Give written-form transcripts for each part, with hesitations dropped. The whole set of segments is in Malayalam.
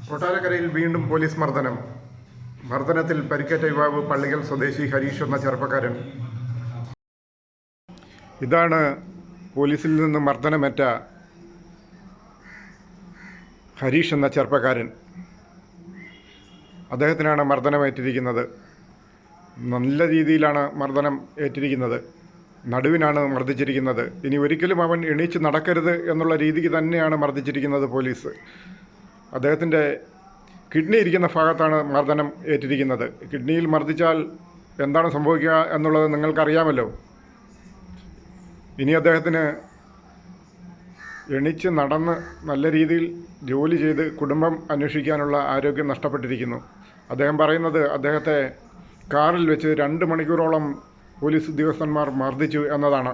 കൊട്ടാരക്കരയിൽ വീണ്ടും പോലീസ് മർദ്ദനം. മർദ്ദനത്തിൽ പരിക്കേറ്റ യുവാവ് പള്ളിക്കൽ സ്വദേശി ഹരീഷ് എന്ന ചെറുപ്പക്കാരൻ. ഇതാണ് പോലീസിൽ നിന്ന് മർദ്ദനമേറ്റ ഹരീഷ് എന്ന ചെറുപ്പക്കാരൻ. അദ്ദേഹത്തിനാണ് മർദ്ദനമേറ്റിരിക്കുന്നത്. നല്ല രീതിയിലാണ് മർദ്ദനം ഏറ്റിരിക്കുന്നത്. നടുവിനാണ് മർദ്ദിച്ചിരിക്കുന്നത്. ഇനി ഒരിക്കലും അവൻ എണീച്ച് നടക്കരുത് എന്നുള്ള രീതിക്ക് തന്നെയാണ് മർദ്ദിച്ചിരിക്കുന്നത് പോലീസ്. അദ്ദേഹത്തിൻ്റെ കിഡ്നി ഇരിക്കുന്ന ഭാഗത്താണ് മർദ്ദനം ഏറ്റിരിക്കുന്നത്. കിഡ്നിയിൽ മർദ്ദിച്ചാൽ എന്താണ് സംഭവിക്കുക എന്നുള്ളത് നിങ്ങൾക്കറിയാമല്ലോ. ഇനി അദ്ദേഹത്തിന് എണീച്ച് നടന്ന് നല്ല രീതിയിൽ ജോലി ചെയ്ത് കുടുംബം അന്വേഷിക്കാനുള്ള ആരോഗ്യം നഷ്ടപ്പെട്ടിരിക്കുന്നു. അദ്ദേഹം പറയുന്നത് അദ്ദേഹത്തെ കാറിൽ വെച്ച് 2 മണിക്കൂറോളം പോലീസ് ഉദ്യോഗസ്ഥന്മാർ മർദ്ദിച്ചു എന്നതാണ്.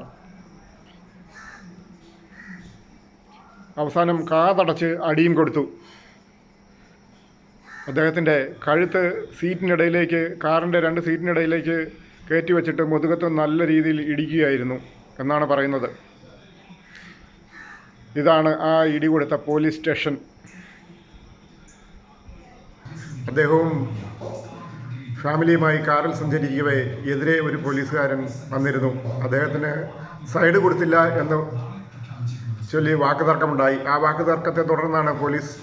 അവസാനം കാതടച്ച് അടിയും കൊടുത്തു. അദ്ദേഹത്തിൻ്റെ കഴുത്ത് സീറ്റിനിടയിലേക്ക്, കാറിൻ്റെ 2 സീറ്റിനിടയിലേക്ക് കയറ്റി വെച്ചിട്ട് മുതുകത്ത് നല്ല രീതിയിൽ ഇടിക്കുകയായിരുന്നു എന്നാണ് പറയുന്നത്. ഇതാണ് ആ ഇടി കൊടുത്ത പോലീസ് സ്റ്റേഷൻ. അദ്ദേഹവും ഫാമിലിയുമായി കാറിൽ സഞ്ചരിക്കവേ എതിരെ ഒരു പോലീസുകാരൻ വന്നിരുന്നു. അദ്ദേഹത്തിന് സൈഡ് കൊടുത്തില്ല എന്ന് ചൊല്ലി വാക്കുതർക്കമുണ്ടായി. ആ വാക്കുതർക്കത്തെ തുടർന്നാണ് പോലീസ്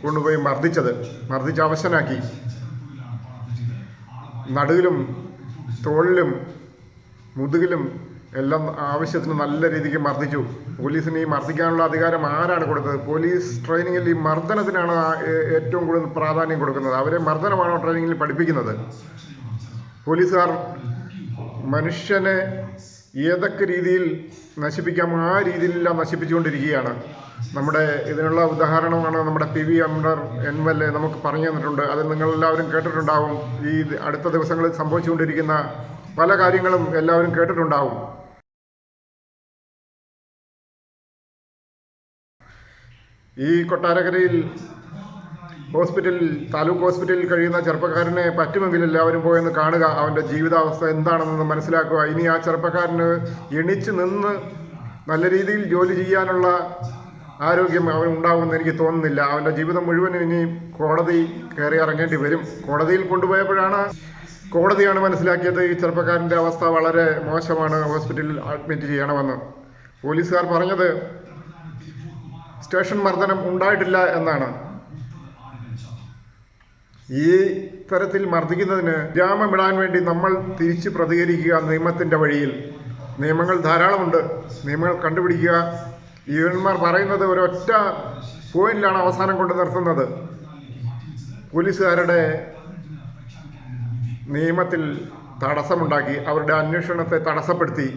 കൊണ്ടുപോയി മർദ്ദിച്ച് അവശനാക്കി. നടുവിലും തോളിലും മുതുകിലും എല്ലാം ആവശ്യത്തിന് നല്ല രീതിക്ക് മർദ്ദിച്ചു. പോലീസിന് ഈ മർദ്ദിക്കാനുള്ള അധികാരം ആരാണ് കൊടുത്തത്? പോലീസ് ട്രെയിനിങ്ങിൽ ഈ മർദ്ദനത്തിനാണ് ഏറ്റവും കൂടുതൽ പ്രാധാന്യം കൊടുക്കുന്നത്. അവരെ മർദ്ദനമാണോ ട്രെയിനിങ്ങിൽ പഠിപ്പിക്കുന്നത്? പോലീസുകാർ മനുഷ്യനെ ഏതൊക്കെ രീതിയിൽ നശിപ്പിക്കാം ആ രീതിയിലെല്ലാം നശിപ്പിച്ചുകൊണ്ടിരിക്കുകയാണ്. നമ്മുടെ ഇതിനുള്ള ഉദാഹരണമാണ് നമ്മുടെ PV അൻവർ NLA നമുക്ക് പറഞ്ഞു തന്നിട്ടുണ്ട്. അത് നിങ്ങളെല്ലാവരും കേട്ടിട്ടുണ്ടാവും. ഈ അടുത്ത ദിവസങ്ങളിൽ സംഭവിച്ചുകൊണ്ടിരിക്കുന്ന പല കാര്യങ്ങളും എല്ലാവരും കേട്ടിട്ടുണ്ടാവും. ഈ കൊട്ടാരക്കരയിൽ താലൂക്ക് ഹോസ്പിറ്റലിൽ കഴിയുന്ന ചെറുപ്പക്കാരനെ പറ്റുമെങ്കിൽ എല്ലാവരും പോയെന്ന് കാണുക. അവൻ്റെ ജീവിതാവസ്ഥ എന്താണെന്ന് മനസ്സിലാക്കുക. ഇനി ആ ചെറുപ്പക്കാരന് എണിച്ച് നിന്ന് നല്ല രീതിയിൽ ജോലി ചെയ്യാനുള്ള ആരോഗ്യം അവൻ ഉണ്ടാകുമെന്ന് എനിക്ക് തോന്നുന്നില്ല. അവൻ്റെ ജീവിതം മുഴുവനും ഇനി കോടതി കയറി ഇറങ്ങേണ്ടി വരും. കോടതിയിൽ കൊണ്ടുപോയപ്പോഴാണ് കോടതിയാണ് മനസ്സിലാക്കിയത് ഈ ചെറുപ്പക്കാരൻ്റെ അവസ്ഥ വളരെ മോശമാണ്, ഹോസ്പിറ്റലിൽ അഡ്മിറ്റ് ചെയ്യണമെന്ന്. പോലീസുകാർ പറഞ്ഞത് സ്റ്റേഷൻ മർദ്ദനം ഉണ്ടായിട്ടില്ല എന്നാണ്. ഈ തരത്തിൽ മർദ്ദിക്കുന്നതിന് വിരാമമിടാൻ വേണ്ടി നമ്മൾ തിരിച്ച് പ്രതികരിക്കുക നിയമത്തിൻ്റെ വഴിയിൽ. നിയമങ്ങൾ ധാരാളമുണ്ട്, നിയമങ്ങൾ കണ്ടുപിടിക്കുക. ഇവന്മാർ പറയുന്നത് ഒരൊറ്റ പോയിന്റിലാണ് അവസാനം കൊണ്ട് നിർത്തുന്നത്. പോലീസുകാരുടെ നിയമത്തിൽ തടസ്സമുണ്ടാക്കി, അവരുടെ അന്വേഷണത്തെ തടസ്സപ്പെടുത്തി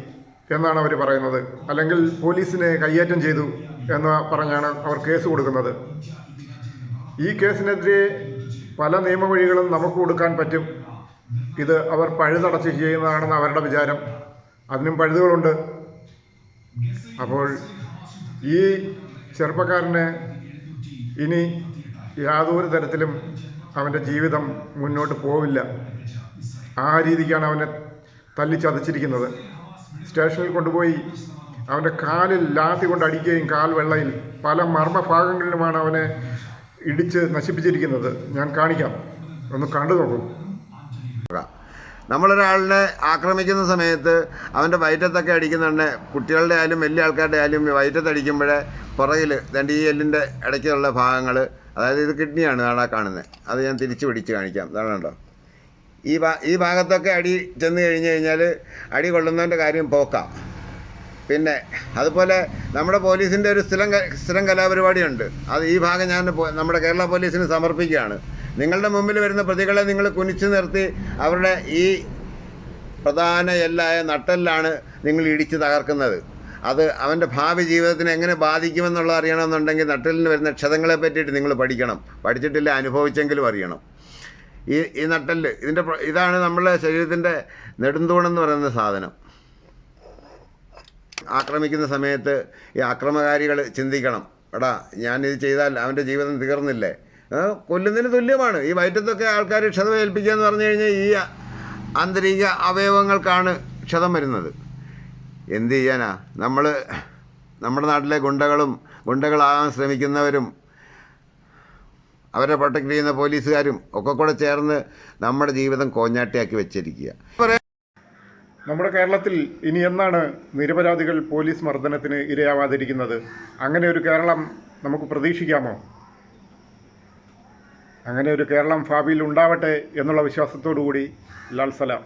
എന്നാണ് അവർ പറയുന്നത്. അല്ലെങ്കിൽ പോലീസിനെ കയ്യേറ്റം ചെയ്തു എന്ന് പറഞ്ഞാണ് അവർ കേസ് കൊടുക്കുന്നത്. ഈ കേസിനെതിരെ പല നിയമവഴികളും നമുക്ക് കൊടുക്കാൻ പറ്റും. ഇത് അവർ പഴുതടച്ച് ചെയ്യുന്നതാണെന്ന് അവരുടെ വിചാരം. അതിനും പഴുതുകളുണ്ട്. അപ്പോൾ ഈ ചെറുപ്പക്കാരന് ഇനി യാതൊരു തരത്തിലും അവൻ്റെ ജീവിതം മുന്നോട്ട് പോവില്ല. ആ രീതിക്കാണ് അവനെ തല്ലിച്ചതച്ചിരിക്കുന്നത്. സ്റ്റേഷനിൽ കൊണ്ടുപോയി അവൻ്റെ കാലിൽ ലാത്തി കൊണ്ട് അടിക്കുകയും കാൽ വെള്ളയിൽ പല മർമ്മഭാഗങ്ങളിലുമാണ് അവനെ ഇടിച്ച് നശിപ്പിച്ചിരിക്കുന്നത്. ഞാൻ കാണിക്കാം, ഒന്ന് കണ്ടു നോക്കൂ. നമ്മളൊരാളിനെ ആക്രമിക്കുന്ന സമയത്ത് അവൻ്റെ വയറ്റത്തൊക്കെ അടിക്കുന്നുണ്ട്. കുട്ടികളുടെ ആയാലും വലിയ ആൾക്കാരുടെ ആയാലും വയറ്റത്തടിക്കുമ്പോഴേ പുറകിൽ രണ്ട് ഈ എല്ലിൻ്റെ ഇടയ്ക്കുള്ള ഭാഗങ്ങൾ, അതായത് ഇത് കിഡ്നിയാണ് നാളെ കാണുന്നത്. അത് ഞാൻ തിരിച്ച് പിടിച്ച് കാണിക്കാം. അതാണ് കണ്ടോ, ഈ ഭാഗത്തൊക്കെ അടി ചെന്ന് കഴിഞ്ഞ് കഴിഞ്ഞാൽ അടി കൊള്ളുന്നതിൻ്റെ കാര്യം പോക്കാം. പിന്നെ അതുപോലെ നമ്മുടെ പോലീസിൻ്റെ ഒരു സ്ഥിരം കലാപരിപാടിയുണ്ട്. അത് ഈ ഭാഗം ഞാൻ നമ്മുടെ കേരള പോലീസിന് സമർപ്പിക്കുകയാണ്. നിങ്ങളുടെ മുമ്പിൽ വരുന്ന പ്രതികളെ നിങ്ങൾ കുനിച്ചു നിർത്തി അവരുടെ ഈ പ്രധാന എല്ലായ നട്ടെല്ലാണ് നിങ്ങൾ ഇടിച്ച് തകർക്കുന്നത്. അത് അവൻ്റെ ഭാവി ജീവിതത്തിന് എങ്ങനെ ബാധിക്കുമെന്നുള്ളത് അറിയണമെന്നുണ്ടെങ്കിൽ നട്ടെല്ലിന് വരുന്ന ക്ഷതങ്ങളെ പറ്റിയിട്ട് നിങ്ങൾ പഠിക്കണം. പഠിച്ചിട്ടില്ല, അനുഭവിച്ചെങ്കിലും അറിയണം. ഈ നട്ടെല്ല് ഇതാണ് നമ്മുടെ ശരീരത്തിൻ്റെ നെടുന്തൂണെന്ന് പറയുന്ന സാധനം. ആക്രമിക്കുന്ന സമയത്ത് ഈ ആക്രമകാരികൾ ചിന്തിക്കണം, എടാ ഞാനിത് ചെയ്താൽ അവൻ്റെ ജീവിതം തീർന്നില്ലേ? കൊല്ലുന്നതിന് തുല്യമാണ്. ഈ വയറ്റത്തൊക്കെ ആൾക്കാർ ക്ഷതം ഏൽപ്പിക്കുക എന്ന് പറഞ്ഞു കഴിഞ്ഞാൽ ഈ ആന്തരിക അവയവങ്ങൾക്കാണ് ക്ഷതം വരുന്നത്. എന്ത് ചെയ്യാനാ? നമ്മുടെ നാട്ടിലെ ഗുണ്ടകളാകാൻ ശ്രമിക്കുന്നവരും അവരെ പ്രൊട്ടക്ട് ചെയ്യുന്ന പോലീസുകാരും ഒക്കെ കൂടെ ചേർന്ന് നമ്മുടെ ജീവിതം കോഞ്ഞാട്ടിയാക്കി വെച്ചിരിക്കുക. നമ്മുടെ കേരളത്തിൽ ഇനി എന്നാണ് നിരപരാധികൾ പോലീസ് മർദ്ദനത്തിന് ഇരയാവാതിരിക്കുന്നത്? അങ്ങനെ ഒരു കേരളം നമുക്ക് പ്രതീക്ഷിക്കാമോ? അങ്ങനെ ഒരു കേരളം ഭാവിയിൽ ഉണ്ടാവട്ടെ എന്നുള്ള വിശ്വാസത്തോടു കൂടി ലാൽ സലാം.